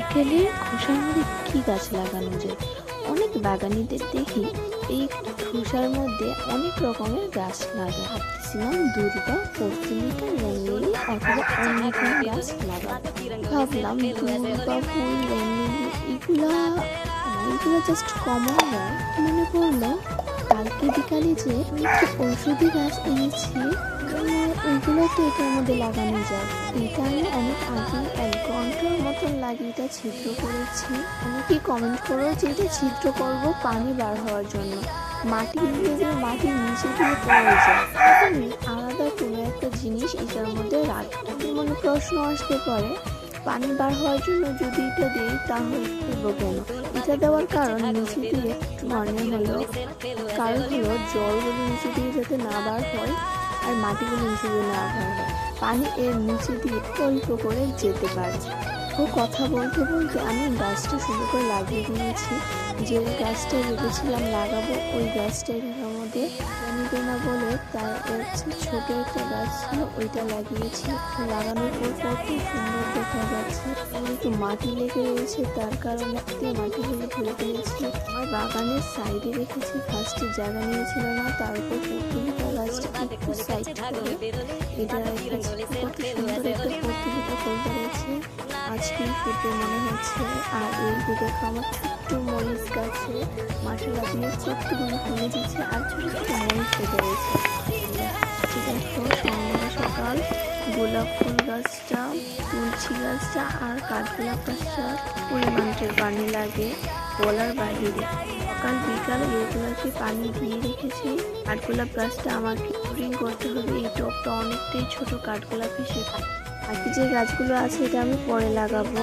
নারকেলের খোসার মধ্যে কি গাছ লাগানো যায়? অনেক বাগানীদের দেখি এই খোসার মধ্যে অনেক রকমের গাছ লাগায়। ভাবতেছিলাম দুর্বা, পর্তুলিকা, ল্যাংলিলি অথবা অন্য কোনো গাছ লাগাবো। ভাবলাম দুর্বা ফুল, ল্যাংলিলি এগুলা জাস্ট কমন নয়। মনে পড়লো কালকে বিকালে যে আমি একটি ঔষধি গাছ এনেছি, ওইগুলো তো এটার মধ্যে লাগানো যায়। এটা আমি অনেক আগে 1 ঘন্টার মতন লাগে এটা ছিদ্র করেছি। অনেকেই কমেন্ট করো যে এটা ছিদ্র করবো পানি বার হওয়ার জন্য, মাটি দিয়ে যে মাটির নিচে দিয়ে পড়ে যায়, আমি আলাদা কোনো একটা জিনিস এটার মধ্যে রাখবো। মনে প্রশ্ন আসতে পারে পানি বার হওয়ার জন্য যদি এটা দিই তাহলে করবো কেন? এটা দেওয়ার কারণ নিচে দিয়ে কারণ হলো জলগুলো নিচে দিয়ে যাতে না বার হয় আর মাটিগুলো নিচে দিয়ে না বার হয়, পানি এর নিচে দিয়ে অল্প করে যেতে পারে। ও কথা বলতে বলতে আমি গাছটা সুন্দর করে লাগিয়ে দিয়েছি। যে গাছটা ভেবেছিলাম লাগাবো ওই গাছটা এটার মধ্যে নিবে না বলে তার ছোট একটা গাছ ছিল ওইটা লাগিয়েছি। লাগানোর পর কত সুন্দর দেখা যাচ্ছে। একটু মাটি লেগে রয়েছে তার কারণে মাটিগুলো ধরে দিয়েছি। আমার বাগানের সাইডে রেখেছি, ফার্স্টে জায়গা নিয়েছিল না, তারপর পর্তুলিকা গাছটা একটু সাইড করে এটা রেখেছি। কত সুন্দর একটা পর্তুলিকা ফুল ধরেছে, আজকে ফুটে মনে হচ্ছে। আর এই দিকে আমার ছোট্ট মরিচ গাছে মাসালা দিয়ে কতগুলো ফুলে দিচ্ছে আর ছোট ছোট মরিচ ফুটে রয়েছে। দেখো সন্ধ্যা সকাল গোলাপ ফুল গাছটা, তুলসী গাছটা আর কাঠগোলাপ গাছটা পরিমাণের পানি লাগে বলার বাহিরে। সকাল বিকাল এগুলোকে পানি দিয়ে রেখেছি। কাঠগোলাপ গাছটা আমাকে বোরিং করতে হবে, এই টবটা অনেকটাই ছোট কাঠগোলাপ হিসেবে। বাকি যে গাছগুলো আছে এটা আমি পরে লাগাবো।